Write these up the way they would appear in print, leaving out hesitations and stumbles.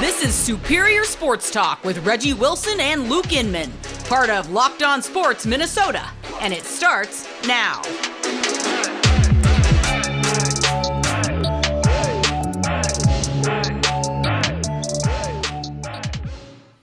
This is Superior Sports Talk with Reggie Wilson and Luke Inman, part of Locked On Sports Minnesota, and it starts now.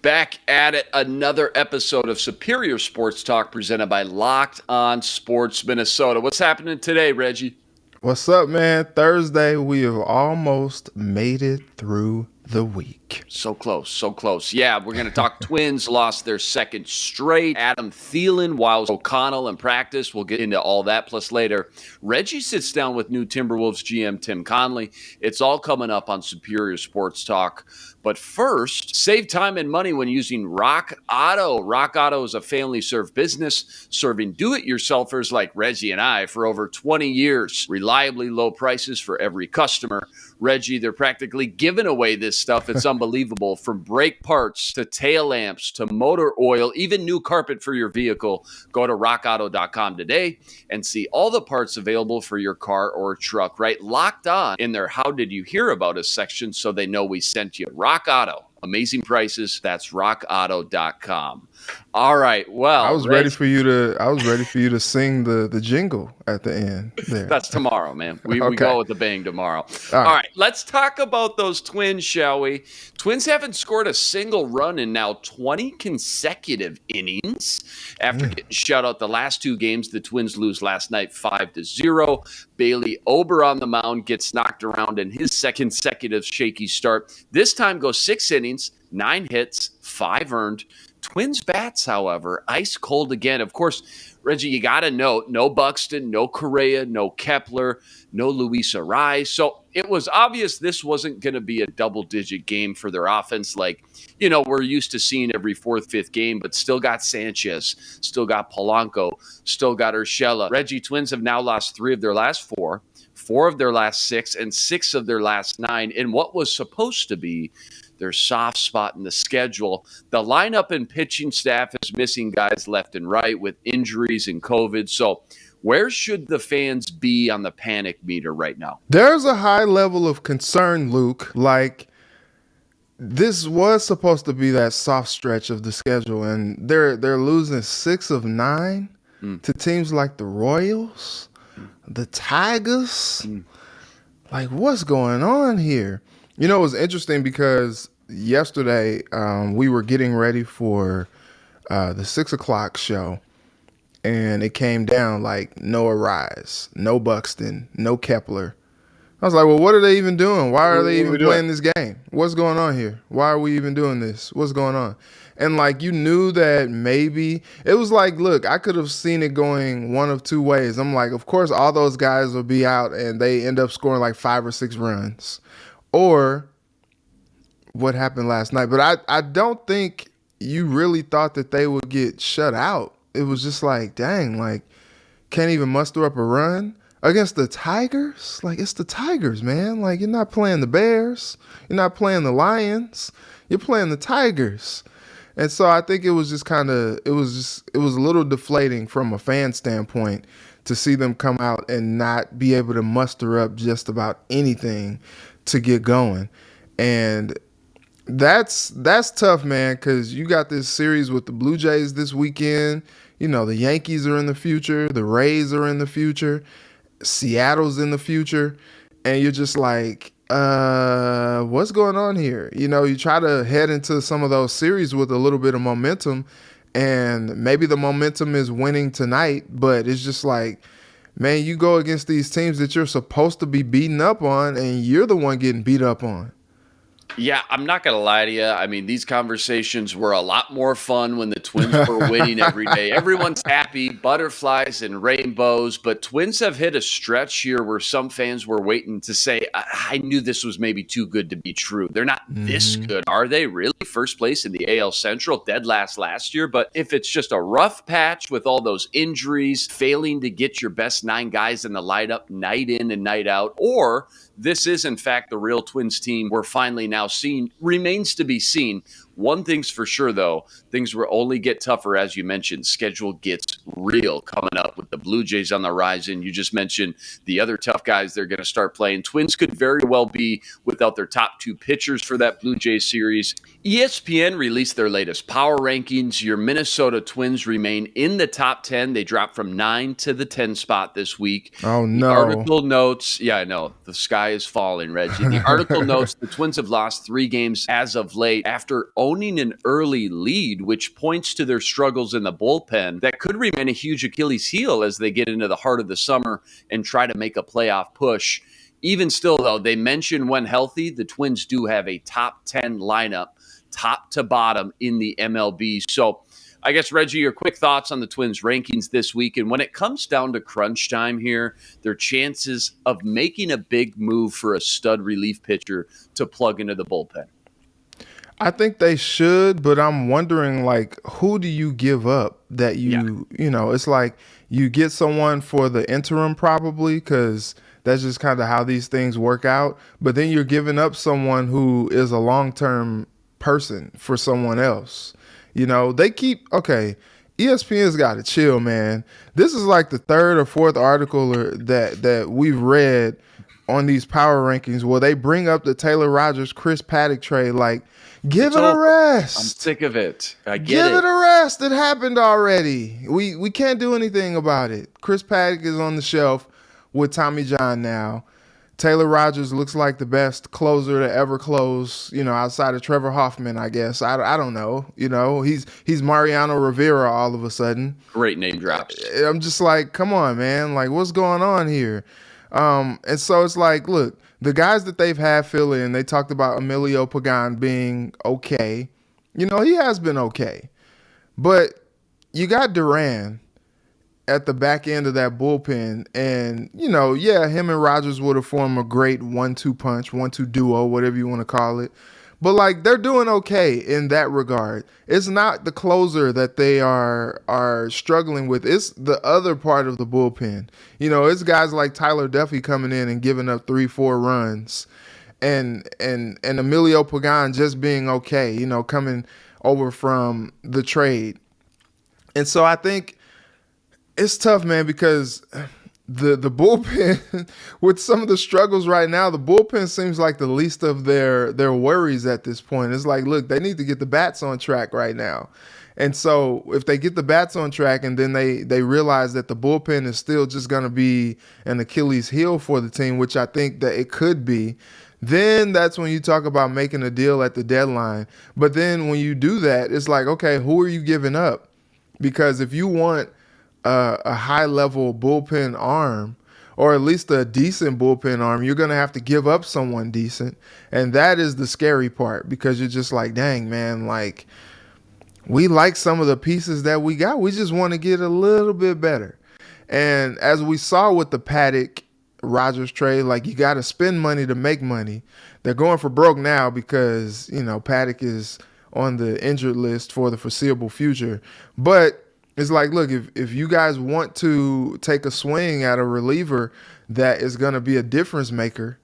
Back at it, another episode of Superior Sports Talk presented by Locked On Sports Minnesota. What's happening today, Reggie? What's up, man? Thursday, we have almost made it through the week. So close, so close. Yeah, we're going to talk Twins lost their second straight. Adam Thielen, while O'Connell in practice. We'll get into all that. Plus later, Reggie sits down with new Timberwolves GM Tim Connelly. It's all coming up on Superior Sports Talk. But first, save time and money when using Rock Auto. Rock Auto is a family-served business serving do-it-yourselfers like Reggie and I for over 20 years. Reliably low prices for every customer. Reggie, they're practically giving away this stuff. It's unbelievable. From brake parts to tail lamps to motor oil, even new carpet for your vehicle. Go to rockauto.com today and see all the parts available for your car or truck, right? Locked on in their How Did You Hear About Us section so they know we sent you. Rock Auto. Amazing prices. That's rockauto.com. All right. Well, I was ready for you to sing the jingle at the end there. That's tomorrow, man. We go with the bang tomorrow. All right. Let's talk about those Twins, shall we? Twins haven't scored a single run in now 20 consecutive innings. After getting shut out the last two games, the Twins lose last night 5-0. Bailey Ober on the mound gets knocked around in his second consecutive shaky start. This time goes 6 innings, 9 hits, 5 earned. Twins bats, however, ice cold again. Of course, Reggie, you got to note, no Buxton, no Correa, no Kepler, no Luis Arraez. So it was obvious this wasn't going to be a double-digit game for their offense like, we're used to seeing every fourth, fifth game, but still got Sanchez, still got Polanco, still got Urshela. Reggie, Twins have now lost 3 of their last 4, 4 of their last 6, and 6 of their last 9 in what was supposed to be their soft spot in the schedule. The lineup and pitching staff is missing guys left and right with injuries and COVID. So where should the fans be on the panic meter right now? There's a high level of concern, Luke. Like, this was supposed to be that soft stretch of the schedule, and they're losing 6 of 9 to teams like the Royals, the Tigers. Like, what's going on here? It was interesting because yesterday we were getting ready for the 6 o'clock show, and it came down like no Arraez, no Buxton, no Kepler. I was like, well, what are they even doing? Why are they even playing this game? What's going on here? Why are we even doing this? What's going on? And like, you knew that maybe it was like, look, I could have seen it going one of two ways. I'm like, of course, all those guys will be out and they end up scoring like 5 or 6 runs. Or what happened last night. But I don't think you really thought that they would get shut out. It was just like, dang, like, can't even muster up a run against the Tigers? Like, it's the Tigers, man. Like, you're not playing the Bears. You're not playing the Lions. You're playing the Tigers. And so I think it was just it was a little deflating from a fan standpoint to see them come out and not be able to muster up just about anything to get going. And that's tough, man, because you got this series with the Blue Jays this weekend. The Yankees are in the future. The Rays are in the future. Seattle's in the future. And you're just like, what's going on here? You try to head into some of those series with a little bit of momentum, and maybe the momentum is winning tonight, but it's just like, man, you go against these teams that you're supposed to be beating up on, and you're the one getting beat up on. Yeah, I'm not going to lie to you. I mean, these conversations were a lot more fun when the Twins were winning every day. Everyone's happy, butterflies and rainbows, but Twins have hit a stretch here where some fans were waiting to say, I knew this was maybe too good to be true. They're not this good. Are they really? First place in the AL Central, dead last year. But if it's just a rough patch with all those injuries, failing to get your best 9 guys in the lineup night in and night out, or this is, in fact, the real Twins team we're finally now seeing, remains to be seen. One thing's for sure, though, things will only get tougher, as you mentioned. Schedule gets real coming up with the Blue Jays on the horizon. You just mentioned the other tough guys they're going to start playing. Twins could very well be without their top two pitchers for that Blue Jays series. ESPN released their latest power rankings. Your Minnesota Twins remain in the top 10. They dropped from 9 to the 10 spot this week. Oh, no. The article notes, yeah, I know, the sky is falling, Reggie. The article notes the Twins have lost 3 games as of late after owning an early lead, which points to their struggles in the bullpen that could remain a huge Achilles heel as they get into the heart of the summer and try to make a playoff push. Even still, though, they mention when healthy, the Twins do have a top 10 lineup, top to bottom in the MLB. So I guess, Reggie, your quick thoughts on the Twins' rankings this week. And when it comes down to crunch time here, their chances of making a big move for a stud relief pitcher to plug into the bullpen. I think they should, but I'm wondering, like, who do you give up that you know, it's like you get someone for the interim probably because that's just kind of how these things work out. But then you're giving up someone who is a long-term person for someone else. You know, they keep, okay, ESPN's got to chill, man. This is like the third or fourth article that we've read on these power rankings where they bring up the Taylor Rogers, Chris Paddock trade. Like, give it a rest. I'm sick of it. Give it a rest. It happened already. We can't do anything about it. Chris Paddock is on the shelf with Tommy John now. Taylor Rogers looks like the best closer to ever close, you know, outside of Trevor Hoffman, I guess. I don't know. You know, he's Mariano Rivera all of a sudden. Great name drops. I'm just like, come on, man. Like, what's going on here? And so it's like, look, the guys that they've had fill in, they talked about Emilio Pagan being okay. You know, he has been okay. But you got Duran at the back end of that bullpen. And, you know, yeah, him and Rogers would have formed a great 1-2 punch, 1-2 duo, whatever you want to call it. But, like, they're doing okay in that regard. It's not the closer that they are struggling with. It's the other part of the bullpen. You know, it's guys like Tyler Duffy coming in and giving up 3-4 runs. And Emilio Pagan just being okay, you know, coming over from the trade. And so I think it's tough, man, because the bullpen, with some of the struggles right now, the bullpen seems like the least of their worries at this point. It's like, look, they need to get the bats on track right now. And so if they get the bats on track and then they realize that the bullpen is still just going to be an Achilles heel for the team, which I think that it could be, then that's when you talk about making a deal at the deadline. But then when you do that, it's like, okay, who are you giving up? Because if you want a high-level bullpen arm, or at least a decent bullpen arm, you're going to have to give up someone decent. And that is the scary part, because you're just like, dang, man, like, we like some of the pieces that we got. We just want to get a little bit better. And as we saw with the Paddock Rogers trade, like, you got to spend money to make money. They're going for broke now because, you know, Paddock is on the injured list for the foreseeable future. But it's like, look, if you guys want to take a swing at a reliever that is going to be a difference maker,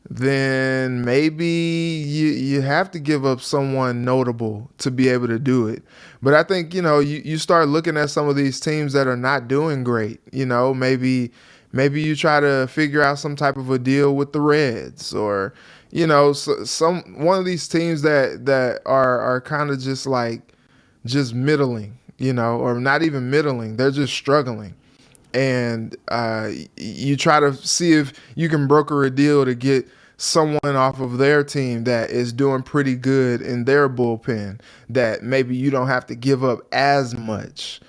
then maybe you have to give up someone notable to be able to do it. But I think, you know, you start looking at some of these teams that are not doing great. You know, maybe you try to figure out some type of a deal with the Reds, or, you know, one of these teams that are kind of just middling. You know, or not even middling. They're just struggling. And you try to see if you can broker a deal to get someone off of their team that is doing pretty good in their bullpen, that maybe you don't have to give up as much.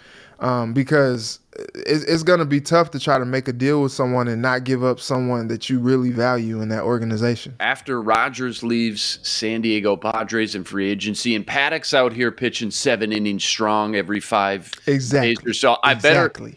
Because it's going to be tough to try to make a deal with someone and not give up someone that you really value in that organization. After Rogers leaves San Diego Padres in free agency, and Paddock's out here pitching 7 innings strong every 5 days or so,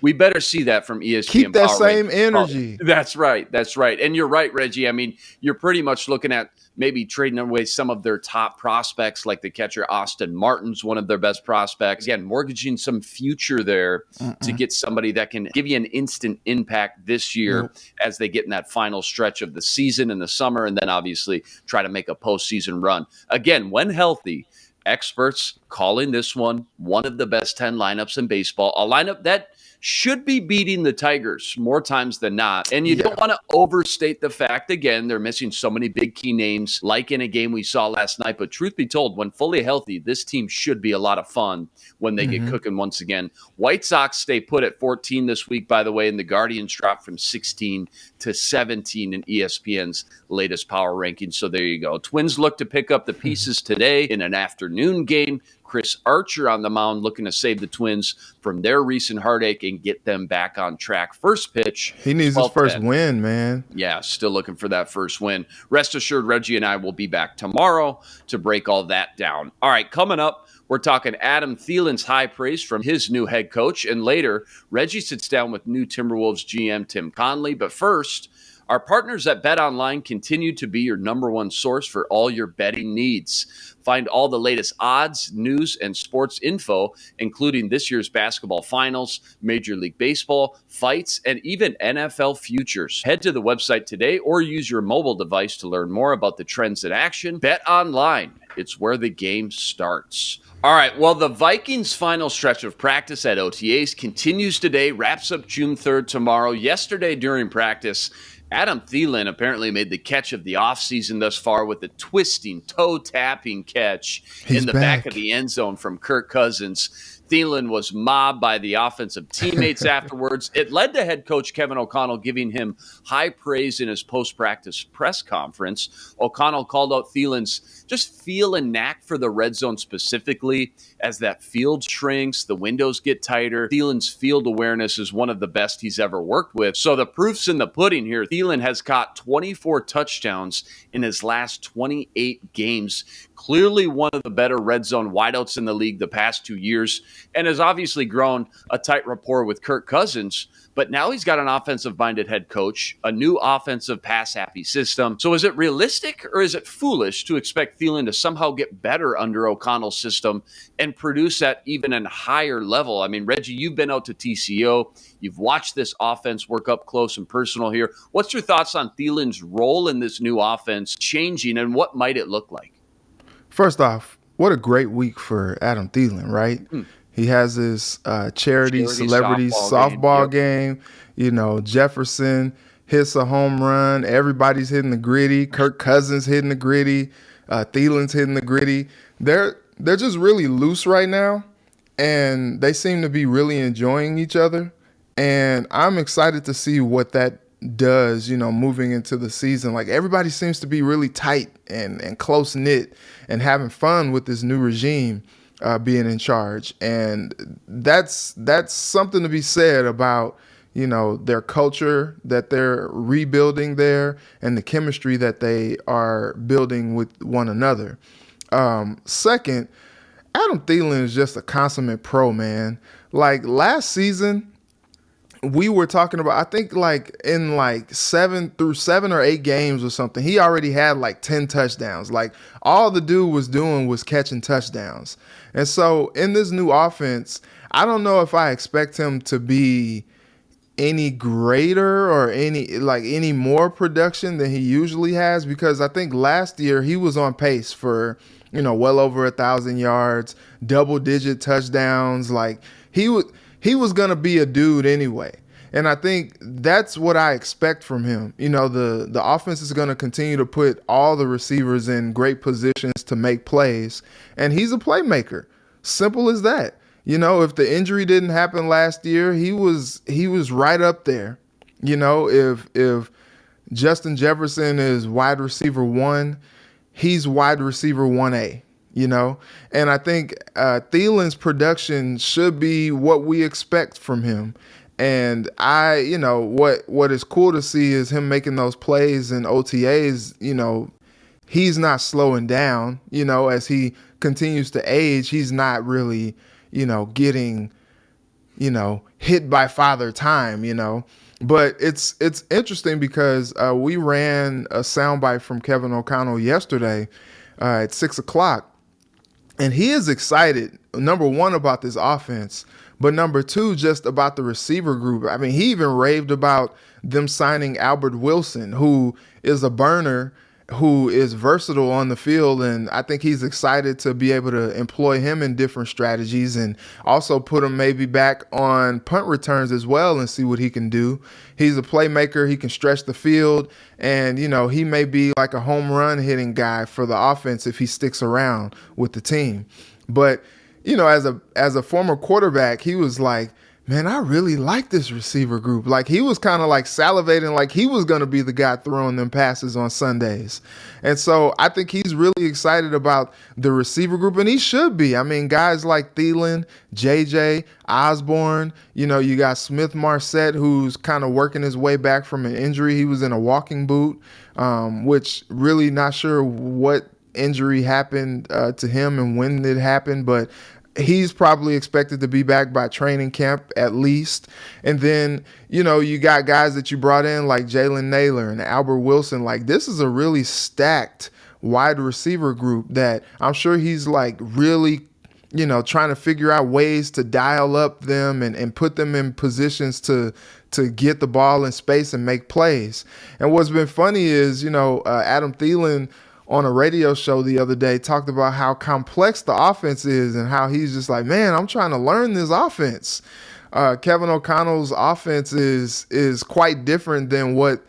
we better see that from ESPN. Keep that same energy. Oh, that's right. And you're right, Reggie. I mean, you're pretty much looking at maybe trading away some of their top prospects, like the catcher Austin Martin's one of their best prospects. Again, mortgaging some future there to get somebody that can give you an instant impact this year as they get in that final stretch of the season in the summer, and then obviously try to make a postseason run. Again, when healthy, experts calling this one of the best 10 lineups in baseball, a lineup that should be beating the Tigers more times than not. And you don't want to overstate the fact, again, they're missing so many big key names like in a game we saw last night. But truth be told, when fully healthy, this team should be a lot of fun when they get cooking once again. White Sox stay put at 14 this week, by the way, and the Guardians drop from 16 to 17 in ESPN's latest power rankings. So there you go. Twins look to pick up the pieces today in an afternoon game. Chris Archer on the mound looking to save the Twins from their recent heartache and get them back on track. First pitch. He needs his first win, man. Yeah, still looking for that first win. Rest assured, Reggie and I will be back tomorrow to break all that down. All right, coming up, we're talking Adam Thielen's high praise from his new head coach. And later, Reggie sits down with new Timberwolves GM Tim Connelly. But first, our partners at BetOnline continue to be your number one source for all your betting needs. Find all the latest odds, news, and sports info, including this year's basketball finals, Major League Baseball, fights, and even NFL futures. Head to the website today or use your mobile device to learn more about the trends in action. BetOnline, it's where the game starts. All right, well, the Vikings' final stretch of practice at OTAs continues today, wraps up June 3rd tomorrow. Yesterday during practice, Adam Thielen apparently made the catch of the offseason thus far with a twisting, toe-tapping catch in the back of the end zone from Kirk Cousins. Thielen was mobbed by the offensive teammates afterwards. It led to head coach Kevin O'Connell giving him high praise in his post-practice press conference. O'Connell called out Thielen's just feel and knack for the red zone specifically. As that field shrinks, the windows get tighter. Thielen's field awareness is one of the best he's ever worked with. So the proof's in the pudding here. Thielen has caught 24 touchdowns in his last 28 games. Clearly one of the better red zone wideouts in the league the past 2 years, and has obviously grown a tight rapport with Kirk Cousins. But now he's got an offensive-minded head coach, a new offensive pass-happy system. So is it realistic or is it foolish to expect Thielen to somehow get better under O'Connell's system and produce at even a higher level? I mean, Reggie, you've been out to TCO. You've watched this offense work up close and personal here. What's your thoughts on Thielen's role in this new offense changing, and what might it look like? First off, what a great week for Adam Thielen, right? He has his charity celebrity softball game. You know, Jefferson hits a home run. Everybody's hitting the gritty. Kirk Cousins hitting the gritty. Thielen's hitting the gritty. They're just really loose right now, and they seem to be really enjoying each other. And I'm excited to see what that does, you know, moving into the season. Like, everybody seems to be really tight and close-knit and having fun with this new regime being in charge. And that's something to be said about, you know, their culture that they're rebuilding there and the chemistry that they are building with one another. Second, Adam Thielen is just a consummate pro, man. Like, last season, we were talking about, I think like in like 7 or 8 games or something, he already had like 10 touchdowns. Like, all the dude was doing was catching touchdowns. And so in this new offense, I don't know if I expect him to be any greater or any more production than he usually has, because I think last year he was on pace for, you know, well over 1,000 yards, double-digit touchdowns. Like, he was going to be a dude anyway. And I think that's what I expect from him. You know, the offense is going to continue to put all the receivers in great positions to make plays. And he's a playmaker. Simple as that. You know, if the injury didn't happen last year, he was right up there. You know, if Justin Jefferson is wide receiver 1, he's wide receiver 1A. You know, and I think Thielen's production should be what we expect from him. And what is cool to see is him making those plays in OTAs. You know, he's not slowing down. You know, as he continues to age, he's not really, you know, getting, you know, hit by Father Time, you know. But it's interesting because we ran a soundbite from Kevin O'Connell yesterday at 6:00. And he is excited, number one, about this offense, but number two, just about the receiver group. I mean, he even raved about them signing Albert Wilson, who is a burner who is versatile on the field, and I think he's excited to be able to employ him in different strategies and also put him maybe back on punt returns as well and see what he can do. He's a playmaker. He can stretch the field, and, he may be like a home run hitting guy for the offense if he sticks around with the team. But, as a former quarterback, he was like, man, I really like this receiver group. Like, he was kind of like salivating like he was going to be the guy throwing them passes on Sundays. And so I think he's really excited about the receiver group, and he should be. I mean, guys like Thielen, JJ, Osborne, you got Smith-Marset, who's kind of working his way back from an injury. He was in a walking boot, which really not sure what injury happened to him and when it happened, but he's probably expected to be back by training camp at least. And then, you got guys that you brought in like Jalen Naylor and Albert Wilson. Like, this is a really stacked wide receiver group that I'm sure he's like really, trying to figure out ways to dial up them and put them in positions to get the ball in space and make plays. And what's been funny is, Adam Thielen on a radio show the other day talked about how complex the offense is and how he's just like, man, I'm trying to learn this offense. Kevin O'Connell's offense is quite different than what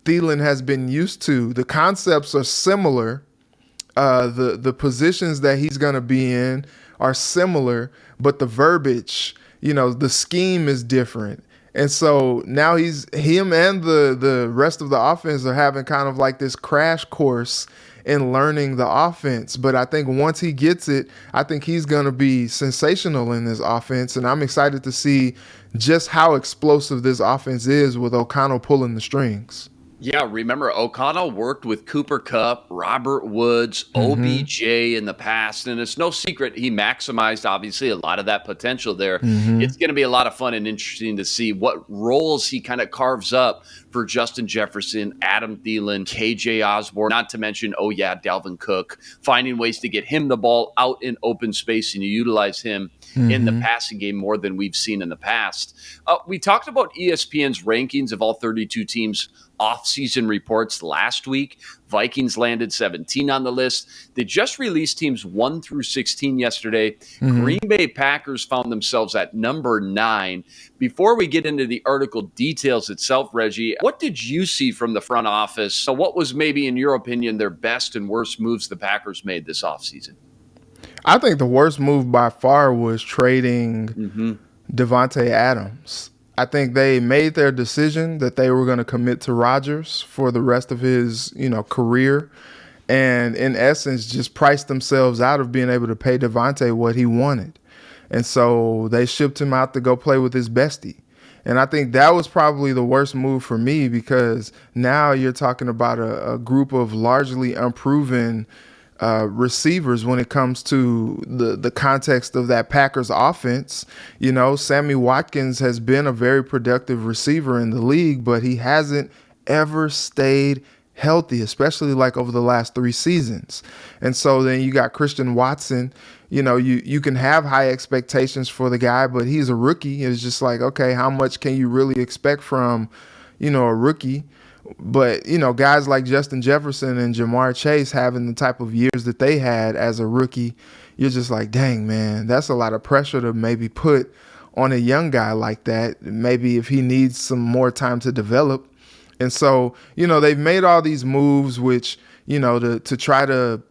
Thielen has been used to. The concepts are similar. The positions that he's going to be in are similar, but the verbiage, the scheme is different. And so now him and the rest of the offense are having kind of like this crash course in learning the offense. But I think once he gets it, I think he's going to be sensational in this offense. And I'm excited to see just how explosive this offense is with O'Connell pulling the strings. Yeah, remember O'Connell worked with Cooper Kupp, Robert Woods, OBJ in the past, and it's no secret he maximized, obviously, a lot of that potential there. It's going to be a lot of fun and interesting to see what roles he kind of carves up for Justin Jefferson, Adam Thielen, KJ Osborne, not to mention, Dalvin Cook, finding ways to get him the ball out in open space and utilize him in the passing game more than we've seen in the past. We talked about ESPN's rankings of all 32 teams' offseason reports last week. Vikings landed 17 on the list. They just released teams 1 through 16 yesterday. Green Bay Packers found themselves at number 9. Before we get into the article details itself, Reggie, what did you see from the front office? So what was maybe, in your opinion, their best and worst moves the Packers made this offseason? I think the worst move by far was trading Devontae Adams. I think they made their decision that they were going to commit to Rodgers for the rest of his, career, and in essence just priced themselves out of being able to pay Devontae what he wanted. And so they shipped him out to go play with his bestie. And I think that was probably the worst move for me, because now you're talking about a group of largely unproven receivers when it comes to the context of that Packers offense. Sammy Watkins has been a very productive receiver in the league, but he hasn't ever stayed healthy, especially like over the last 3 seasons. And so then you got Christian Watson. You can have high expectations for the guy, but he's a rookie. It's just like, okay, how much can you really expect from, a rookie? But, guys like Justin Jefferson and Jamar Chase having the type of years that they had as a rookie, you're just like, dang, man, that's a lot of pressure to maybe put on a young guy like that, maybe if he needs some more time to develop. And so, they've made all these moves which, to try to,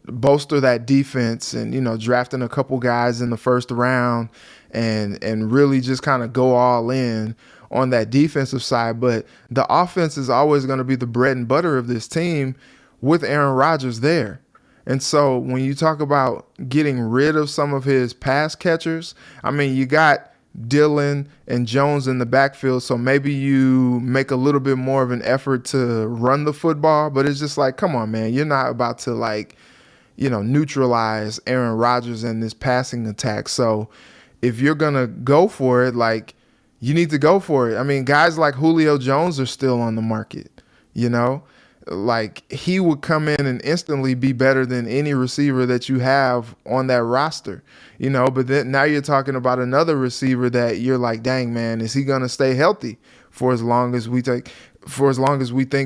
bolster that defense and, drafting a couple guys in the first round and really just kind of go all in on that defensive side. But the offense is always going to be the bread and butter of this team with Aaron Rodgers there. And so when you talk about getting rid of some of his pass catchers, I mean, you got Dillon and Jones in the backfield, so maybe you make a little bit more of an effort to run the football, but it's just like, come on, man, you're not about to neutralize Aaron Rodgers and this passing attack. So if you're going to go for it, you need to go for it. I mean, guys like Julio Jones are still on the market, he would come in and instantly be better than any receiver that you have on that roster, but then now you're talking about another receiver that you're like, dang, man, is he going to stay healthy for as long as we think,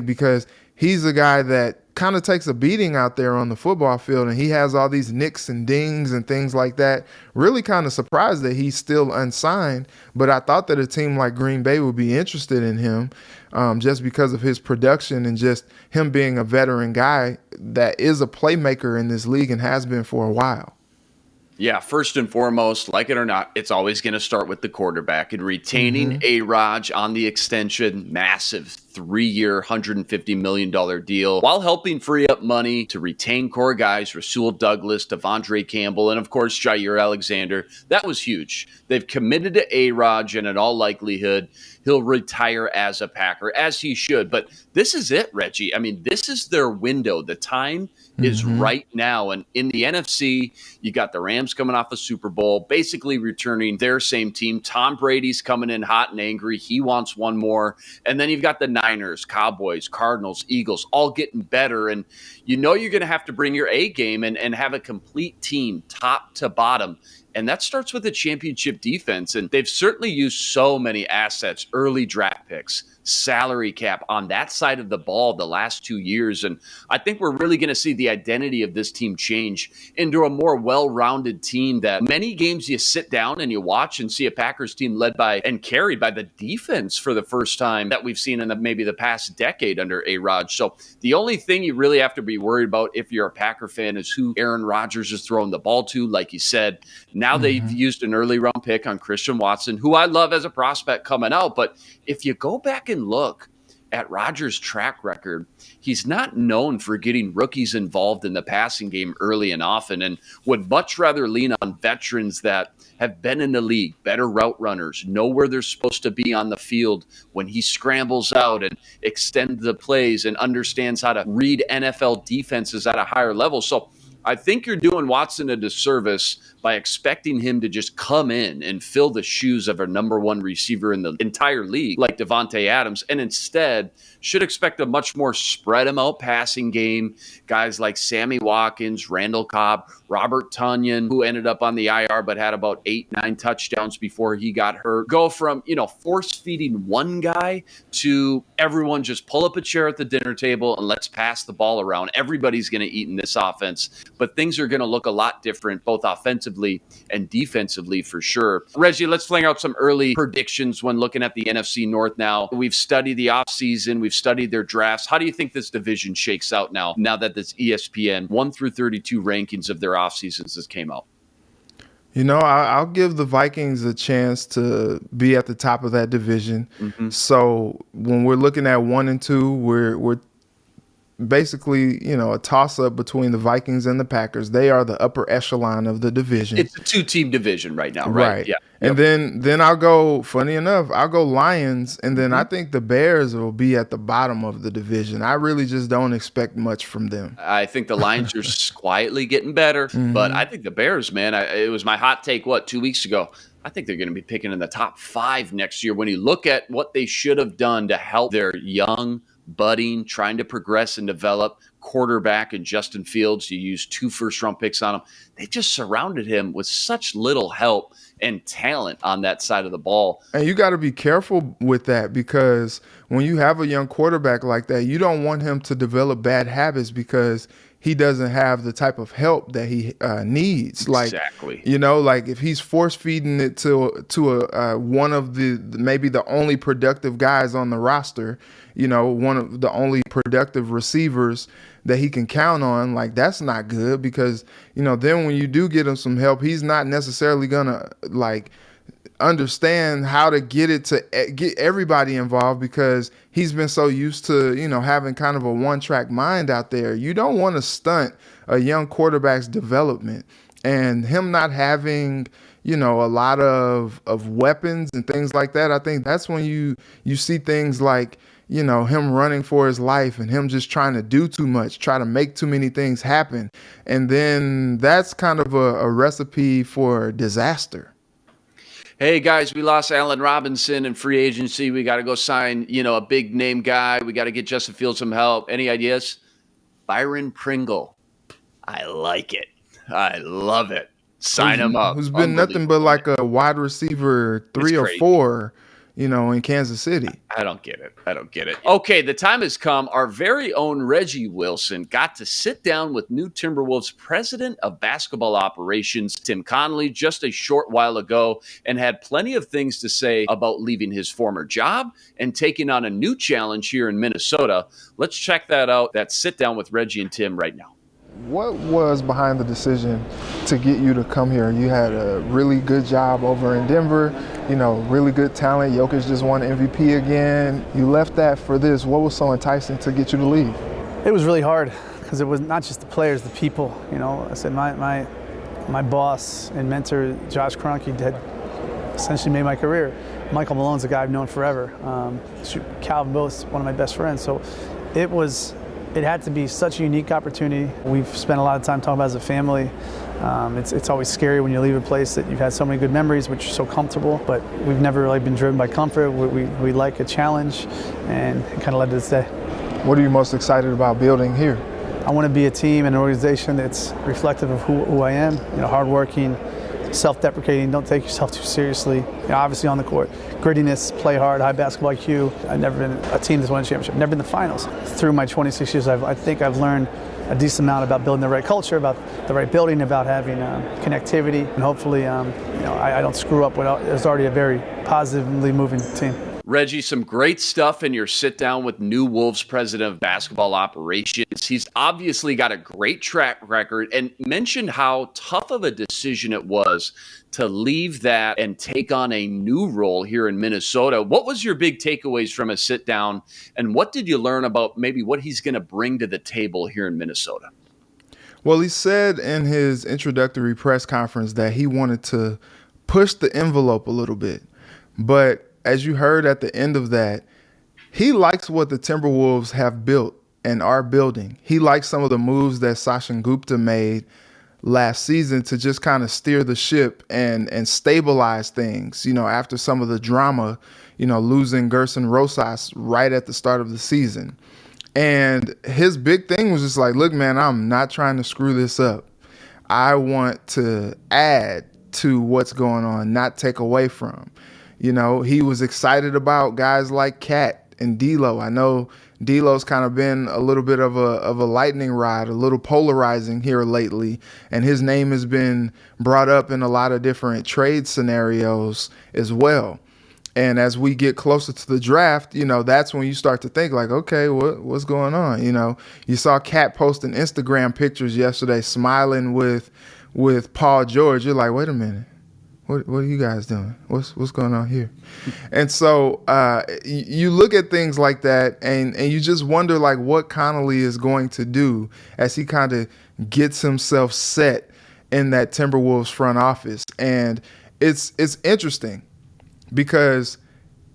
because he's a guy that kind of takes a beating out there on the football field, and he has all these nicks and dings and things like that. Really kind of surprised that he's still unsigned, but I thought that a team like Green Bay would be interested in him just because of his production and just him being a veteran guy that is a playmaker in this league and has been for a while. Yeah, first and foremost, like it or not, it's always going to start with the quarterback, and retaining A-Raj on the extension, massive 3-year, $150 million deal, while helping free up money to retain core guys, Rasul Douglas, Devondre Campbell, and of course, Jair Alexander. That was huge. They've committed to A-Raj, and in all likelihood, he'll retire as a Packer, as he should. But this is it, Reggie. I mean, this is their window. The time is right now. And in the NFC, you got the Rams coming off a Super Bowl, basically returning their same team. Tom Brady's coming in hot and angry. He wants one more. And then you've got the Niners, Cowboys, Cardinals, Eagles, all getting better. And you know you're going to have to bring your A game and have a complete team, top to bottom. And that starts with a championship defense. And they've certainly used so many assets, early draft picks, salary cap on that side of the ball the last 2 years. And I think we're really going to see the identity of this team change into a more well-rounded team that many games you sit down and you watch and see a Packers team led by and carried by the defense for the first time that we've seen in maybe the past decade under A-Raj. So the only thing you really have to be worried about if you're a Packer fan is who Aaron Rodgers is throwing the ball to. Like you said, now they've used an early round pick on Christian Watson, who I love as a prospect coming out. But if you go back and look at Rodgers' track record, he's not known for getting rookies involved in the passing game early and often, and would much rather lean on veterans that have been in the league, better route runners, know where they're supposed to be on the field when he scrambles out and extends the plays and understands how to read NFL defenses at a higher level. So I think you're doing Watson a disservice by expecting him to just come in and fill the shoes of a number one receiver in the entire league like Davante Adams, and instead should expect a much more spread him out passing game. Guys like Sammy Watkins, Randall Cobb, Robert Tonyan, who ended up on the IR but had about 8-9 touchdowns before he got hurt. Go from, force feeding one guy to everyone just pull up a chair at the dinner table and let's pass the ball around. Everybody's going to eat in this offense, but things are going to look a lot different, both offensively and defensively for sure. Reggie, let's fling out some early predictions when looking at the NFC North now. We've studied the offseason. We've studied their drafts. How do you think this division shakes out now that this ESPN 1 through 32 rankings of their off seasons has came out? I'll give the Vikings a chance to be at the top of that division. So when we're looking at 1 and 2, we're basically, a toss-up between the Vikings and the Packers. They are the upper echelon of the division. It's a 2-team division right now, right? Yeah. And then I'll go, funny enough, I'll go Lions, and then I think the Bears will be at the bottom of the division. I really just don't expect much from them. I think the Lions are quietly getting better, but I think the Bears, man, it was my hot take, 2 weeks ago? I think they're going to be picking in the top 5 next year when you look at what they should have done to help their young, budding, trying to progress and develop quarterback in Justin Fields. You used 2 first-round picks on him. They just surrounded him with such little help and talent on that side of the ball. And you got to be careful with that, because when you have a young quarterback like that, you don't want him to develop bad habits because he doesn't have the type of help that he needs. Exactly. Like if he's force feeding it to one of the maybe the only productive guys on the roster, one of the only productive receivers that he can count on, like that's not good, because then when you do get him some help, he's not necessarily gonna understand how to get everybody involved, because he's been so used to having kind of a one-track mind out there. You don't want to stunt a young quarterback's development, and him not having a lot of weapons and things like that. I think that's when you see things like him running for his life and him just trying to do too much, try to make too many things happen. And then that's kind of a recipe for disaster. Hey, guys, we lost Allen Robinson in free agency. We got to go sign, a big name guy. We got to get Justin Fields some help. Any ideas? Byron Pringle. I like it. I love it. Sign him up. Who's been nothing but like a wide receiver 3 or 4. in Kansas City. I don't get it. Okay, the time has come. Our very own Reggie Wilson got to sit down with new Timberwolves president of basketball operations, Tim Connelly, just a short while ago, and had plenty of things to say about leaving his former job and taking on a new challenge here in Minnesota. Let's check that out. That sit down with Reggie and Tim right now. What was behind the decision to get you to come here? You had a really good job over in Denver, really good talent. Jokic just won MVP again. You left that for this. What was so enticing to get you to leave? It was really hard because it was not just the players, the people. I said my boss and mentor, Josh Kroenke, had essentially made my career. Michael Malone's a guy I've known forever. Calvin Both's one of my best friends. So it had to be such a unique opportunity. We've spent a lot of time talking about it as a family. It's always scary when you leave a place that you've had so many good memories, which are so comfortable, but we've never really been driven by comfort. We like a challenge, and it kind of led to this day. What are you most excited about building here? I want to be a team and an organization that's reflective of who I am, hardworking, self-deprecating, don't take yourself too seriously. Obviously on the court, grittiness, play hard, high basketball IQ. I've never been a team that's won a championship, never been in the finals. Through my 26 years, I think I've learned a decent amount about building the right culture, about the right building, about having connectivity, and hopefully, I don't screw up what is already a very positively moving team. Reggie, some great stuff in your sit down with new Wolves president of basketball operations. He's obviously got a great track record and mentioned how tough of a decision it was to leave that and take on a new role here in Minnesota. What was your big takeaways from a sit down, and what did you learn about maybe what he's going to bring to the table here in Minnesota? Well, he said in his introductory press conference that he wanted to push the envelope a little bit, but as you heard at the end of that, he likes what the Timberwolves have built and are building. He likes some of the moves that Sachin Gupta made last season to just kind of steer the ship and stabilize things, after some of the drama, losing Gerson Rosas right at the start of the season. And his big thing was just like, look, man, I'm not trying to screw this up. I want to add to what's going on, not take away from. He was excited about guys like Cat and D'Lo. I know D'Lo's kind of been a little bit of a lightning rod, a little polarizing here lately, and his name has been brought up in a lot of different trade scenarios as well. And as we get closer to the draft, that's when you start to think like, okay, what's going on? You saw Cat posting Instagram pictures yesterday, smiling with Paul George. You're like, wait a minute. What are you guys doing? What's going on here? And so you look at things like that, and you just wonder like what Connelly is going to do as he kind of gets himself set in that Timberwolves front office. And it's interesting because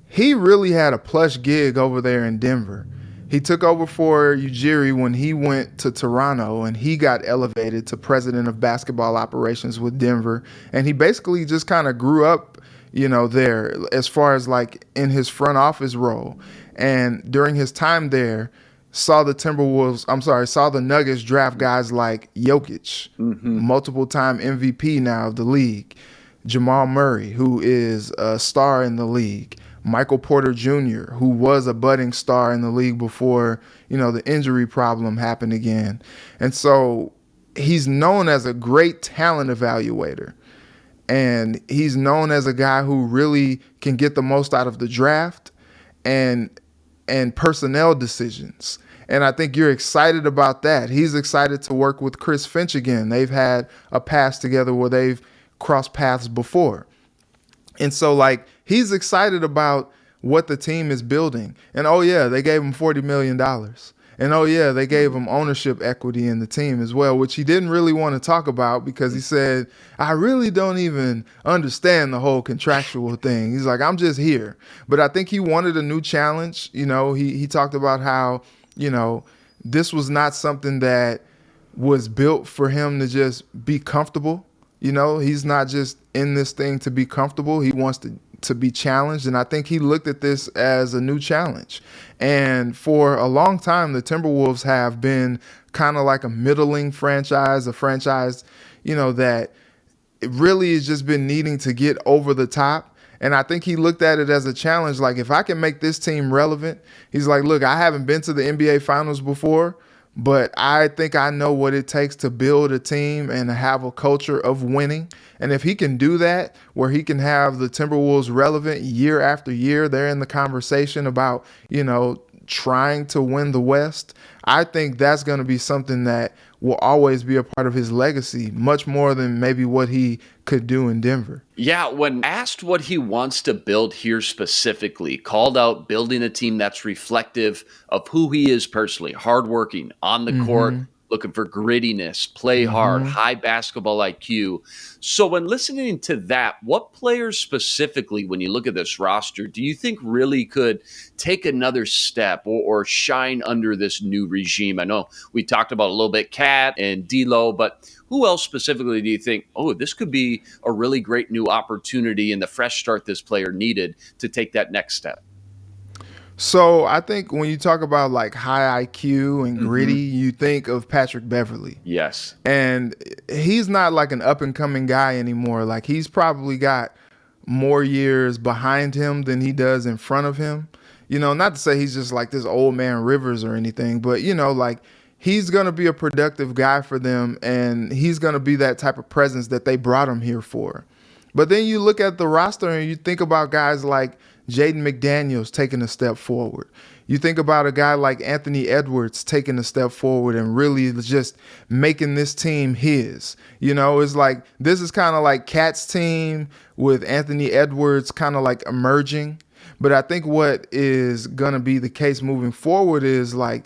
he really had a plush gig over there in Denver. He took over for Ujiri when he went to Toronto, and he got elevated to president of basketball operations with Denver. And he basically just kind of grew up, there as far as like in his front office role. And during his time there, saw the Nuggets draft guys like Jokic, multiple-time MVP now of the league, Jamal Murray, who is a star in the league, Michael Porter Jr., who was a budding star in the league before, the injury problem happened again. And so he's known as a great talent evaluator. And he's known as a guy who really can get the most out of the draft and personnel decisions. And I think you're excited about that. He's excited to work with Chris Finch again. They've had a pass together where they've crossed paths before. And so, like, he's excited about what the team is building. And, oh, yeah, they gave him $40 million. And, oh, yeah, they gave him ownership equity in the team as well, which he didn't really want to talk about because he said, I really don't even understand the whole contractual thing. He's like, I'm just here. But I think he wanted a new challenge. He talked about how, this was not something that was built for him to just be comfortable. He's not just in this thing to be comfortable. He wants to be challenged. And I think he looked at this as a new challenge. And for a long time, the Timberwolves have been kind of like a middling franchise, a franchise, that it really has just been needing to get over the top. And I think he looked at it as a challenge. Like, if I can make this team relevant, he's like, look, I haven't been to the NBA Finals before, but I think I know what it takes to build a team and have a culture of winning. And if he can do that, where he can have the Timberwolves relevant year after year, they're in the conversation about, trying to win the West, I think that's going to be something that will always be a part of his legacy, much more than maybe what he could do in Denver. Yeah, when asked what he wants to build here specifically, called out building a team that's reflective of who he is personally, hardworking, on the court, looking for grittiness, play hard, high basketball IQ. So when listening to that, what players specifically, when you look at this roster, do you think really could take another step or shine under this new regime? I know we talked about a little bit Cat and D'Lo, but who else specifically do you think, this could be a really great new opportunity and the fresh start this player needed to take that next step? So I think when you talk about like high IQ and gritty, you think of Patrick Beverley. Yes. And he's not like an up-and-coming guy anymore. Like, he's probably got more years behind him than he does in front of him. Not to say he's just like this old man Rivers or anything, but, like, he's going to be a productive guy for them, and he's going to be that type of presence that they brought him here for. But then you look at the roster and you think about guys like Jaden McDaniels taking a step forward. You think about a guy like Anthony Edwards taking a step forward and really just making this team his. It's like, this is kind of like Cat's team with Anthony Edwards kind of like emerging. But I think what is going to be the case moving forward is like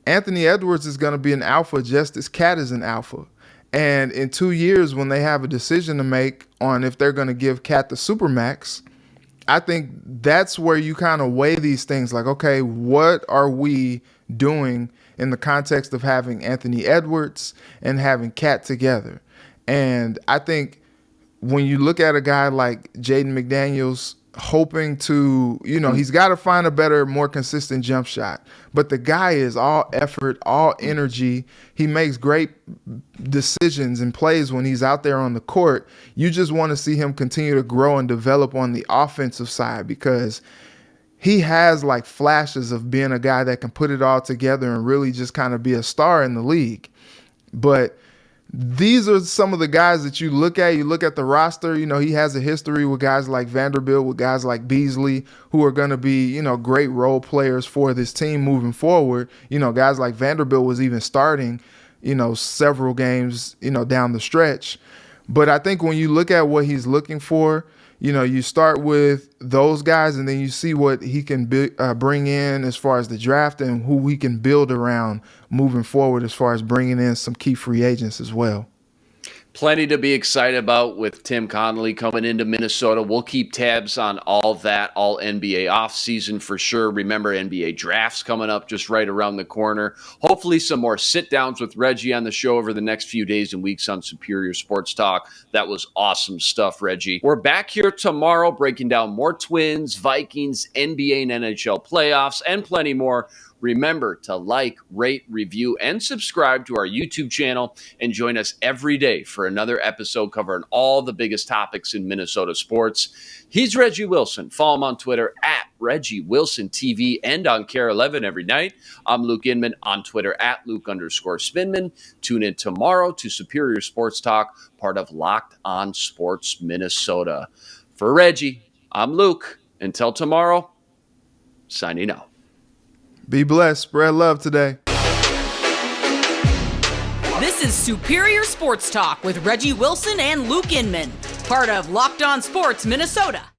Anthony Edwards is going to be an alpha just as Cat is an alpha. And in 2 years, when they have a decision to make on if they're going to give Cat the Supermax, I think that's where you kind of weigh these things like, okay, what are we doing in the context of having Anthony Edwards and having Cat together? And I think when you look at a guy like Jaden McDaniels hoping to, he's got to find a better, more consistent jump shot. But the guy is all effort, all energy. He makes great decisions and plays when he's out there on the court. You just want to see him continue to grow and develop on the offensive side, because he has like flashes of being a guy that can put it all together and really just kind of be a star in the league. But these are some of the guys that you look at the roster, he has a history with guys like Vanderbilt, with guys like Beasley, who are going to be, great role players for this team moving forward. Guys like Vanderbilt was even starting, several games, down the stretch. But I think when you look at what he's looking for, you start with those guys and then you see what he can bring in as far as the draft and who we can build around moving forward as far as bringing in some key free agents as well. Plenty to be excited about with Tim Connelly coming into Minnesota. We'll keep tabs on all that, all NBA offseason for sure. Remember, NBA drafts coming up just right around the corner. Hopefully some more sit-downs with Reggie on the show over the next few days and weeks on Superior Sports Talk. That was awesome stuff, Reggie. We're back here tomorrow breaking down more Twins, Vikings, NBA and NHL playoffs, and plenty more. Remember to like, rate, review, and subscribe to our YouTube channel and join us every day for another episode covering all the biggest topics in Minnesota sports. He's Reggie Wilson. Follow him on Twitter at Reggie Wilson TV and on KARE 11 every night. I'm Luke Inman on Twitter at Luke_Spinman. Tune in tomorrow to Superior Sports Talk, part of Locked On Sports Minnesota. For Reggie, I'm Luke. Until tomorrow, signing out. Be blessed. Spread love today. This is Superior Sports Talk with Reggie Wilson and Luke Inman, part of Locked On Sports Minnesota.